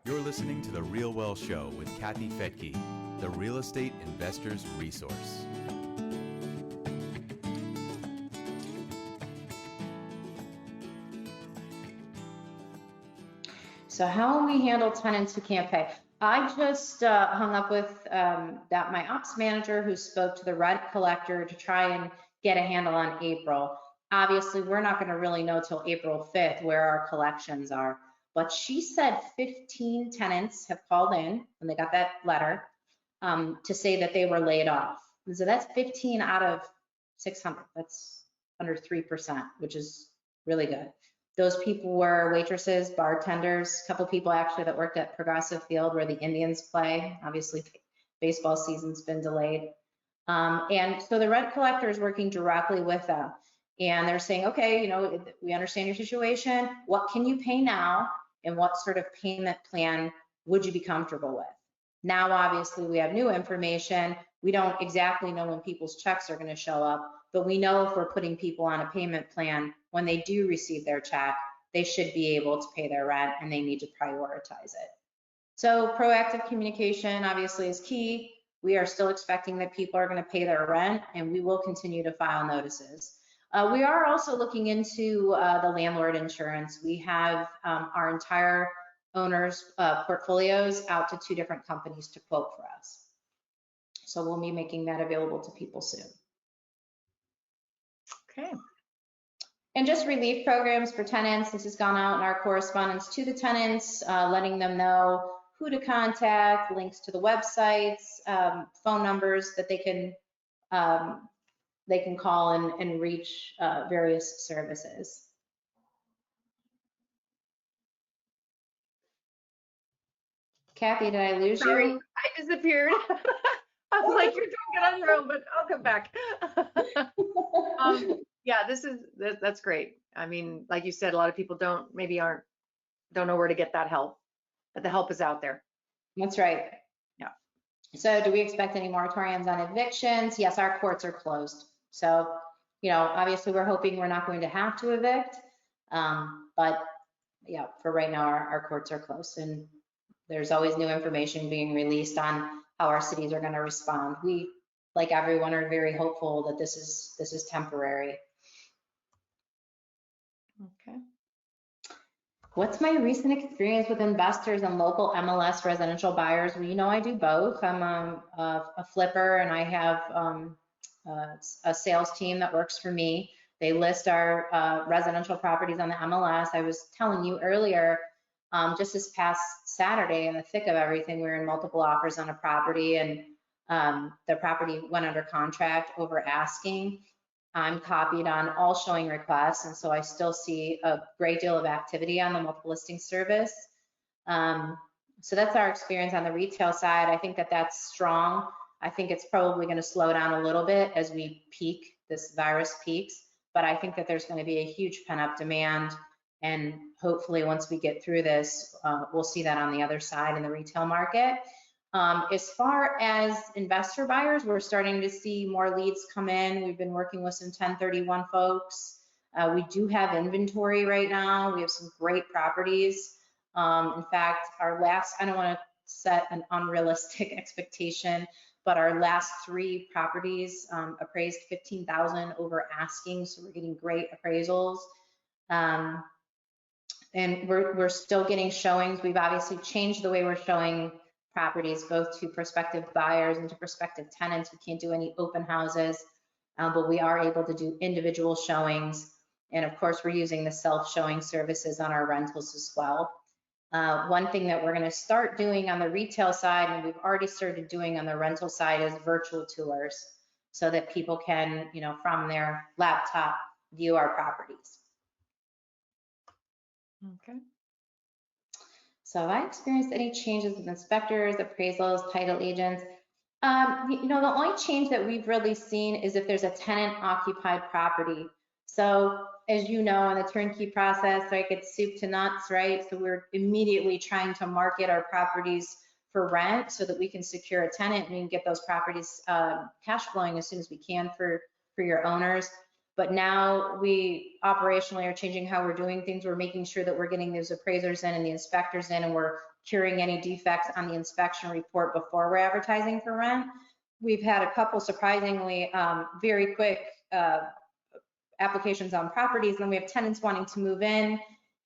You're listening to The Real Well Show with Kathy Fetke, the real estate investor's resource. So how we handle tenants who can't pay. I just hung up with my ops manager who spoke to the rent collector to try and get a handle on April. Obviously, we're not going to really know till April 5th where our collections are. But she said 15 tenants have called in when they got that letter to say that they were laid off. And so that's 15 out of 600. That's under 3%, which is really good. Those people were waitresses, bartenders, a couple people actually that worked at Progressive Field where the Indians play. Obviously, baseball season's been delayed. And so the rent collector is working directly with them. And they're saying, okay, you know, we understand your situation. What can you pay now? And what sort of payment plan would you be comfortable with? Now, obviously, we have new information. We don't exactly know when people's checks are going to show up, but we know if we're putting people on a payment plan, when they do receive their check, they should be able to pay their rent and they need to prioritize it. So proactive communication obviously is key. We are still expecting that people are going to pay their rent and we will continue to file notices. We are also looking into the landlord insurance. We have our entire owners' portfolios out to 2 different companies to quote for us. So we'll be making that available to people soon. Okay. And just relief programs for tenants. This has gone out in our correspondence to the tenants, letting them know who to contact, links to the websites, phone numbers that they can call and reach various services. Kathy, did I lose Sorry, you? I disappeared. I was like, you're doing it on your own, but I'll come back. Yeah, that's great. I mean, like you said, a lot of people don't know where to get that help, but the help is out there. That's right. Yeah. So do we expect any moratoriums on evictions? Yes, our courts are closed. So, you know, obviously we're hoping we're not going to have to evict, but yeah, for right now, our courts are closed and there's always new information being released on how our cities are going to respond. We, like everyone, are very hopeful that this is temporary. Okay. What's my recent experience with investors and local MLS residential buyers? Well, you know, I do both. I'm a flipper and I have a sales team that works for me. They list our residential properties on the MLS. I was telling you earlier, just this past Saturday, in the thick of everything, we were in multiple offers on a property and the property went under contract over asking. I'm copied on all showing requests, and so I still see a great deal of activity on the multiple listing service. So that's our experience on the retail side. I think that that's strong. I think it's probably going to slow down a little bit as we peak, this virus peaks, but I think that there's going to be a huge pent-up demand, and hopefully once we get through this, we'll see that on the other side in the retail market. As far as investor buyers, we're starting to see more leads come in. We've been working with some 1031 folks. We do have inventory right now. We have some great properties. In fact, our last, I don't want to set an unrealistic expectation, but our last 3 properties appraised 15,000 over asking, so we're getting great appraisals. And we're still getting showings. We've obviously changed the way we're showing properties, both to prospective buyers and to prospective tenants. We can't do any open houses, but we are able to do individual showings. And of course, we're using the self-showing services on our rentals as well. One thing that we're going to start doing on the retail side, and we've already started doing on the rental side, is virtual tours so that people can, you know, from their laptop view our properties. Okay. So have I experienced any changes with inspectors, appraisals, title agents? You know, the only change that we've really seen is if there's a tenant occupied property. So as you know, in the turnkey process, like it's soup to nuts, right? So we're immediately trying to market our properties for rent so that we can secure a tenant and we can get those properties cash flowing as soon as we can for your owners. But now we operationally are changing how we're doing things. We're making sure that we're getting those appraisers in and the inspectors in, and we're curing any defects on the inspection report before we're advertising for rent. We've had a couple surprisingly very quick applications on properties, and we have tenants wanting to move in,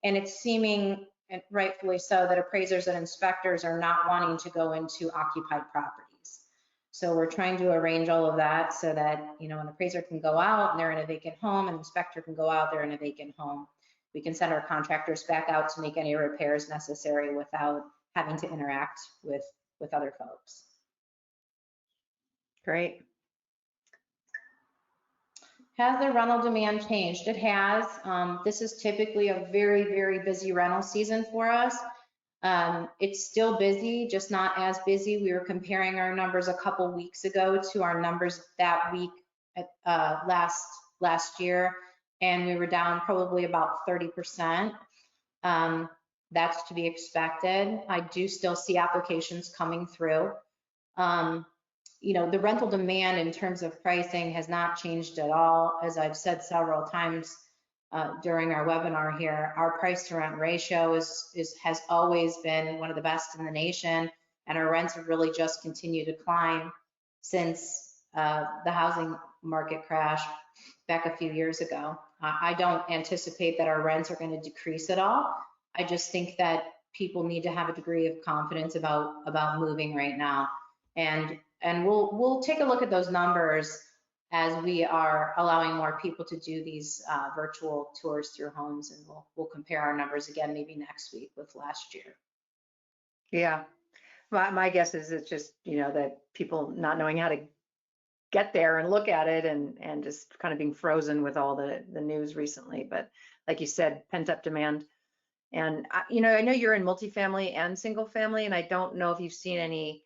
and it's seeming, and rightfully so, that appraisers and inspectors are not wanting to go into occupied properties. So we're trying to arrange all of that so that, you know, an appraiser can go out and they're in a vacant home, an inspector can go out, they're in a vacant home. We can send our contractors back out to make any repairs necessary without having to interact with other folks. Great. Has the rental demand changed? It has. This is typically a very, very busy rental season for us. It's still busy, just not as busy. We were comparing our numbers a couple weeks ago to our numbers that week last year, and we were down probably about 30%. That's to be expected. I do still see applications coming through. You know, the rental demand in terms of pricing has not changed at all. As I've said several times during our webinar here, our price to rent ratio has always been one of the best in the nation, and our rents have really just continued to climb since the housing market crash back a few years ago. I don't anticipate that our rents are going to decrease at all. I just think that people need to have a degree of confidence about moving right now. And we'll take a look at those numbers as we are allowing more people to do these virtual tours through homes, and we'll compare our numbers again maybe next week with last year. Yeah. My guess is it's just, you know, that people not knowing how to get there and look at it, and just kind of being frozen with all the news recently. But like you said, pent up demand. And, you know, I know you're in multifamily and single family, and I don't know if you've seen any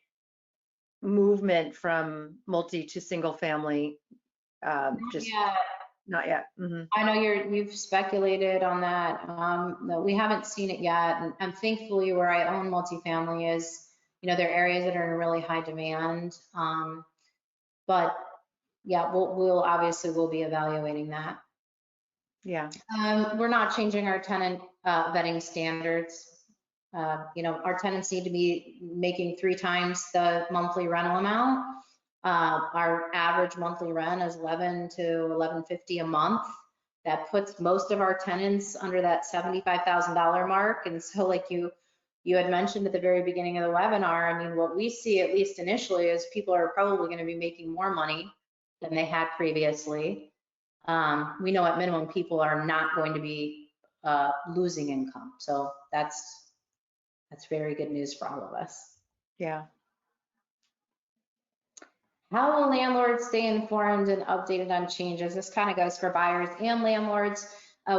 movement from multi to single family. Just not yet. Mm-hmm. I know you've speculated on that. No, we haven't seen it yet. And thankfully, where I own multifamily is, you know, there are areas that are in really high demand. But yeah, we'll obviously be evaluating that. Yeah. We're not changing our tenant vetting standards. You know, our tenants need to be making 3 times the monthly rental amount. Our average monthly rent is $11 to $11.50 a month. That puts most of our tenants under that $75,000 mark. And so, like you had mentioned at the very beginning of the webinar, I mean, what we see, at least initially, is people are probably going to be making more money than they had previously. We know at minimum people are not going to be losing income. So that's very good news for all of us. Yeah. How will landlords stay informed and updated on changes? This kind of goes for buyers and landlords.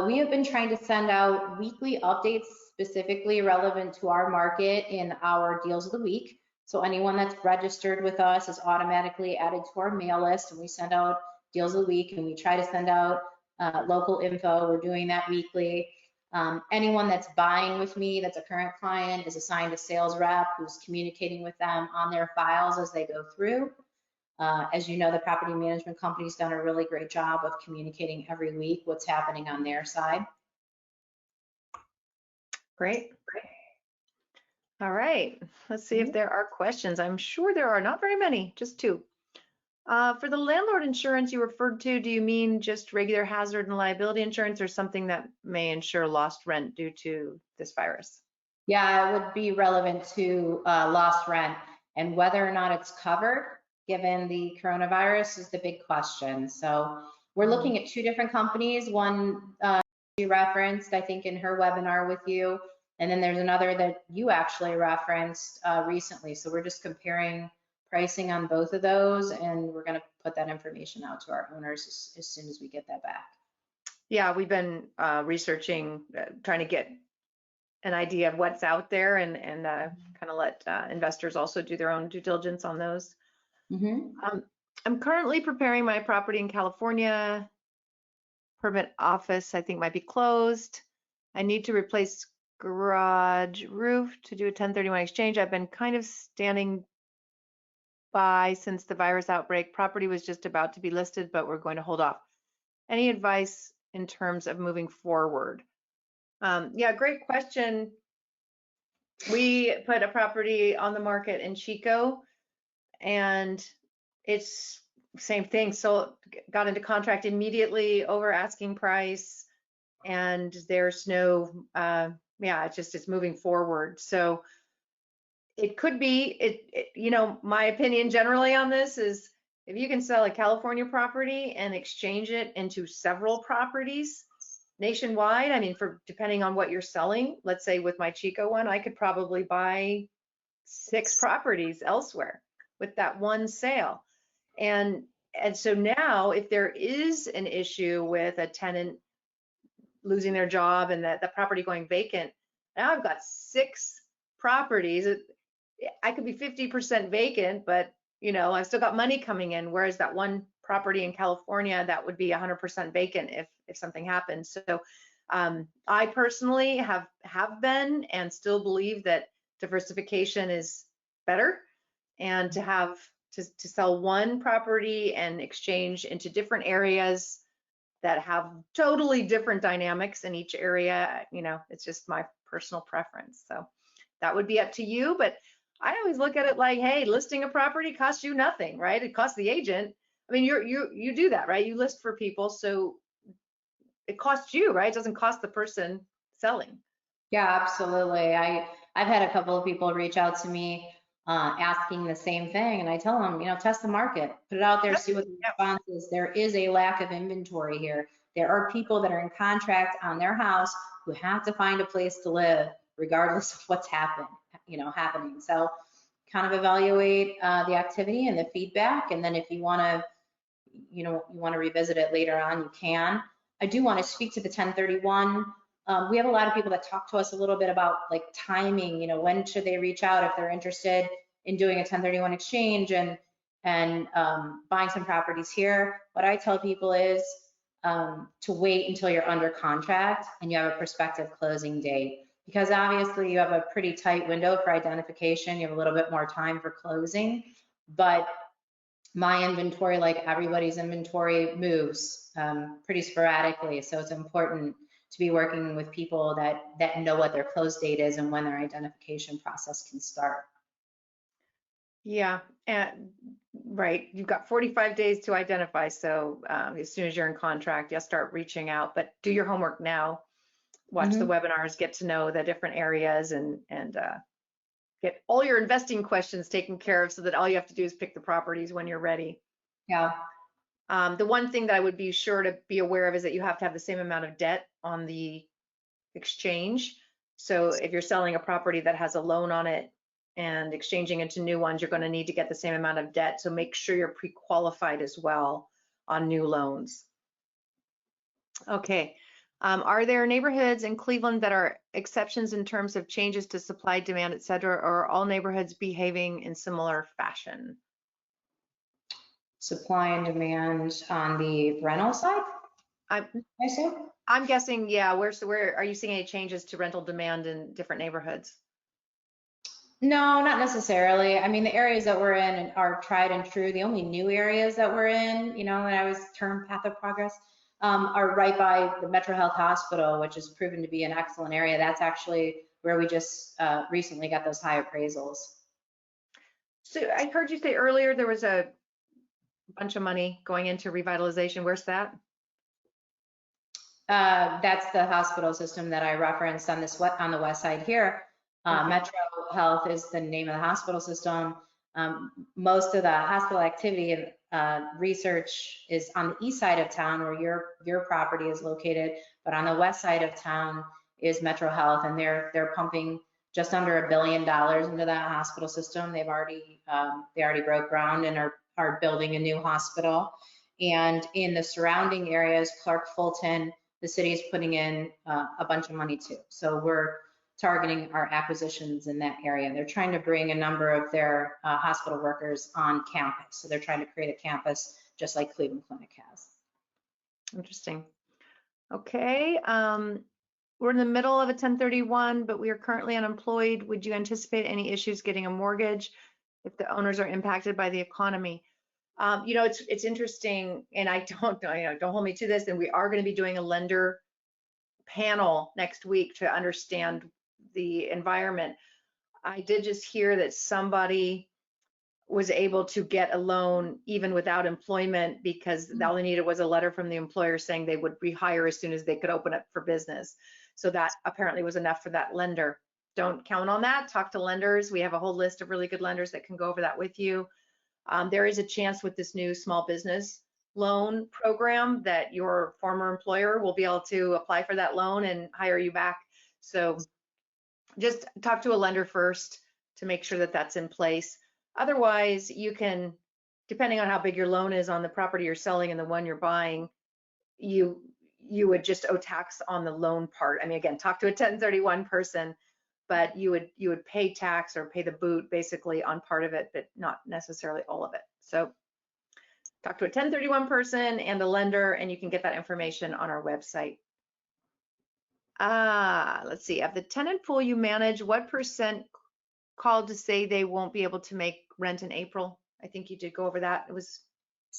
We have been trying to send out weekly updates specifically relevant to our market in our deals of the week. So anyone that's registered with us is automatically added to our mail list, and we send out deals of the week, and we try to send out local info. We're doing that weekly. Anyone that's buying with me that's a current client is assigned a sales rep who's communicating with them on their files as they go through. As you know, the property management company's done a really great job of communicating every week what's happening on their side. Great. All right, let's see if there are questions. I'm sure there are not very many, just 2. For the landlord insurance you referred to, do you mean just regular hazard and liability insurance, or something that may insure lost rent due to this virus? Yeah, it would be relevant to lost rent, and whether or not it's covered given the coronavirus is the big question. So we're looking at 2 different companies. One she referenced, I think, in her webinar with you, and then there's another that you actually referenced recently. So we're just comparing pricing on both of those, and we're going to put that information out to our owners as soon as we get that back. Yeah, we've been researching, trying to get an idea of what's out there, and kind of let investors also do their own due diligence on those. Mm-hmm. I'm currently preparing my property in California. Permit office, I think, might be closed. I need to replace garage roof to do a 1031 exchange. I've been kind of standing by since the virus outbreak. Property was just about to be listed, but we're going to hold off. Any advice in terms of moving forward? Yeah, great question. We put a property on the market in Chico, and it's same thing. So got into contract immediately over asking price, and there's no, yeah, it's moving forward. So it could be, you know, my opinion generally on this is if you can sell a California property and exchange it into several properties nationwide, I mean, for depending on what you're selling, let's say with my Chico one, I could probably buy 6 properties elsewhere with that one sale. And so now if there is an issue with a tenant losing their job and that the property going vacant, now I've got 6 properties. I could be 50% vacant, but you know, I've still got money coming in. Whereas that one property in California, that would be 100% vacant if something happens. So I personally have been and still believe that diversification is better, and to have to sell one property and exchange into different areas that have totally different dynamics in each area, you know, it's just my personal preference. So that would be up to you, but I always look at it like, hey, listing a property costs you nothing, right? It costs the agent. I mean, you do that, right? You list for people, so it costs you, right? It doesn't cost the person selling. Yeah, absolutely. I've had a couple of people reach out to me asking the same thing, and I tell them, you know, test the market, put it out there, see what the response is. There is a lack of inventory here. There are people that are in contract on their house who have to find a place to live, regardless of what's happening. So, kind of evaluate the activity and the feedback, and then if you want to, you want to revisit it later on, you can. I do want to speak to the 1031. We have a lot of people that talk to us a little bit about like timing, you know, when should they reach out if they're interested in doing a 1031 exchange and buying some properties here. What I tell people is to wait until you're under contract and you have a prospective closing date, because obviously you have a pretty tight window for identification. You have a little bit more time for closing, but my inventory, like everybody's inventory, moves pretty sporadically. So it's important to be working with people that know what their close date is and when their identification process can start. Yeah, and right. You've got 45 days to identify. So as soon as you're in contract, you'll start reaching out, but do your homework now. Watch the webinars, get to know the different areas, and get all your investing questions taken care of so that all you have to do is pick the properties when you're ready. Yeah. The one thing that I would be sure to be aware of is that you have to have the same amount of debt on the exchange. So if you're selling a property that has a loan on it and exchanging into new ones, you're going to need to get the same amount of debt. So make sure you're pre-qualified as well on new loans. Okay. Are there neighborhoods in Cleveland that are exceptions in terms of changes to supply, demand, et cetera, or are all neighborhoods behaving in similar fashion? Supply and demand on the rental side, I assume? I'm guessing, yeah. Where are you seeing any changes to rental demand in different neighborhoods? No, not necessarily. I mean, the areas that we're in are tried and true. The only new areas that we're in, you know, that I was termed path of progress, are right by the Metro Health Hospital, which has proven to be an excellent area. That's actually where we just recently got those high appraisals. So I heard you say earlier there was a bunch of money going into revitalization. Where's that? That's the hospital system that I referenced on the west side here. Metro Health is the name of the hospital system. Most of the hospital activity and research is on the east side of town where your property is located, but on the west side of town is Metro Health, and they're pumping just under $1 billion into that hospital system. They already broke ground and are building a new hospital. And in the surrounding areas, Clark, Fulton, the city is putting in a bunch of money too. So we're targeting our acquisitions in that area. They're trying to bring a number of their hospital workers on campus. So they're trying to create a campus just like Cleveland Clinic has. Interesting. Okay. We're in the middle of a 1031, but we are currently unemployed. Would you anticipate any issues getting a mortgage if the owners are impacted by the economy? It's interesting, and I don't know, don't hold me to this, and we are going to be doing a lender panel next week to understand the environment. I did just hear that somebody was able to get a loan even without employment because all they needed was a letter from the employer saying they would rehire as soon as they could open up for business. So that apparently was enough for that lender. Don't count on that. Talk to lenders. We have a whole list of really good lenders that can go over that with you. There is a chance with this new small business loan program that your former employer will be able to apply for that loan and hire you back. So just talk to a lender first to make sure that that's in place. Otherwise, you can, depending on how big your loan is on the property you're selling and the one you're buying, you would just owe tax on the loan part. I mean, again, talk to a 1031 person, but you would pay tax or pay the boot basically on part of it, but not necessarily all of it. So talk to a 1031 person and the lender, and you can get that information on our website. Let's see, of the tenant pool you manage, what percent called to say they won't be able to make rent in April? I think you did go over that. It was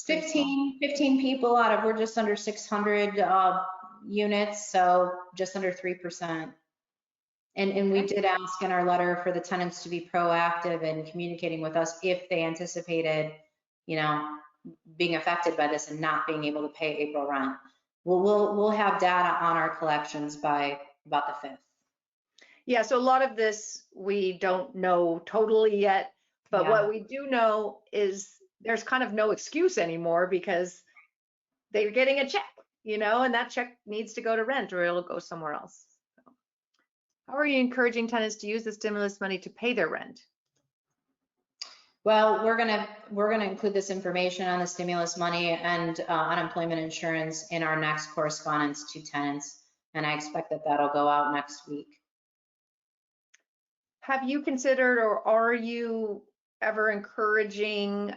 15 people out of, we're just under 600 units, so just under 3%. And we did ask in our letter for the tenants to be proactive in communicating with us if they anticipated, being affected by this and not being able to pay April rent. We'll have data on our collections by about the 5th. Yeah, so a lot of this we don't know totally yet, but what we do know is there's kind of no excuse anymore because they're getting a check, and that check needs to go to rent or it'll go somewhere else. So, how are you encouraging tenants to use the stimulus money to pay their rent? Well, we're gonna include this information on the stimulus money and unemployment insurance in our next correspondence to tenants, and I expect that that'll go out next week. Have you considered, or are you ever encouraging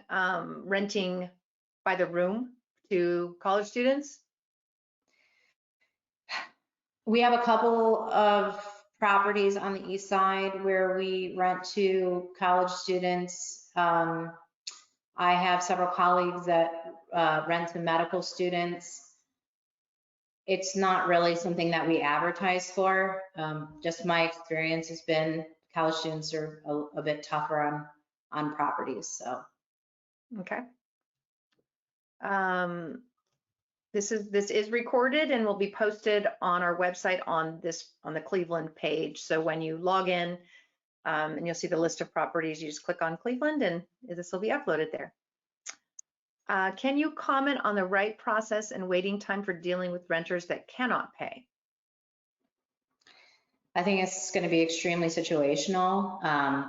renting by the room to college students? We have a couple of properties on the east side where we rent to college students. I have several colleagues that rent to medical students. It's not really something that we advertise for. Just my experience has been college students are a bit tougher on properties, so. Okay. This is recorded and will be posted on our website on the Cleveland page. So when you log in and you'll see the list of properties, you just click on Cleveland and this will be uploaded there. Can you comment on the right process and waiting time for dealing with renters that cannot pay? I think it's going to be extremely situational.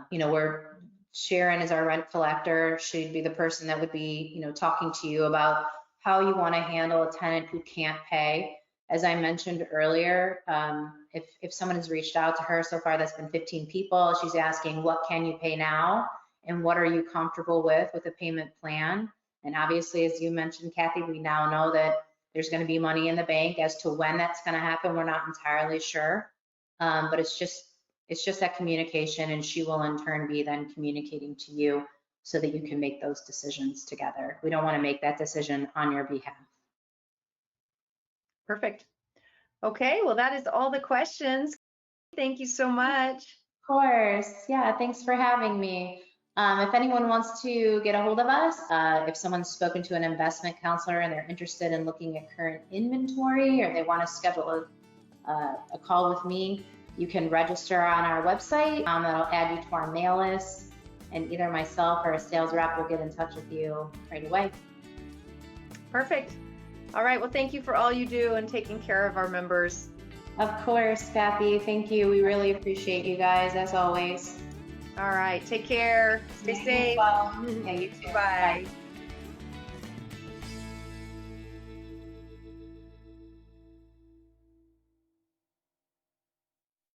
Where Sharon is our rent collector, she'd be the person that would be, talking to you about how you want to handle a tenant who can't pay. As I mentioned earlier, if someone has reached out to her so far, that's been 15 people, she's asking, what can you pay now? And what are you comfortable with a payment plan? And obviously, as you mentioned, Kathy, we now know that there's going to be money in the bank. As to when that's going to happen, we're not entirely sure. But it's just that communication, and she will in turn be then communicating to you so that you can make those decisions together. We don't want to make that decision on your behalf. Perfect. Okay, well, that is all the questions. Thank you so much. Of course. Yeah, thanks for having me. If anyone wants to get a hold of us, if someone's spoken to an investment counselor and they're interested in looking at current inventory, or they want to schedule a call with me, you can register on our website. That'll add you to our mail list, and either myself or a sales rep will get in touch with you right away. Perfect. All right, well, thank you for all you do and taking care of our members. Of course, Kathy, thank you. We really appreciate you guys, as always. All right, take care. Stay safe. Well. Yeah, you too. Bye. Bye.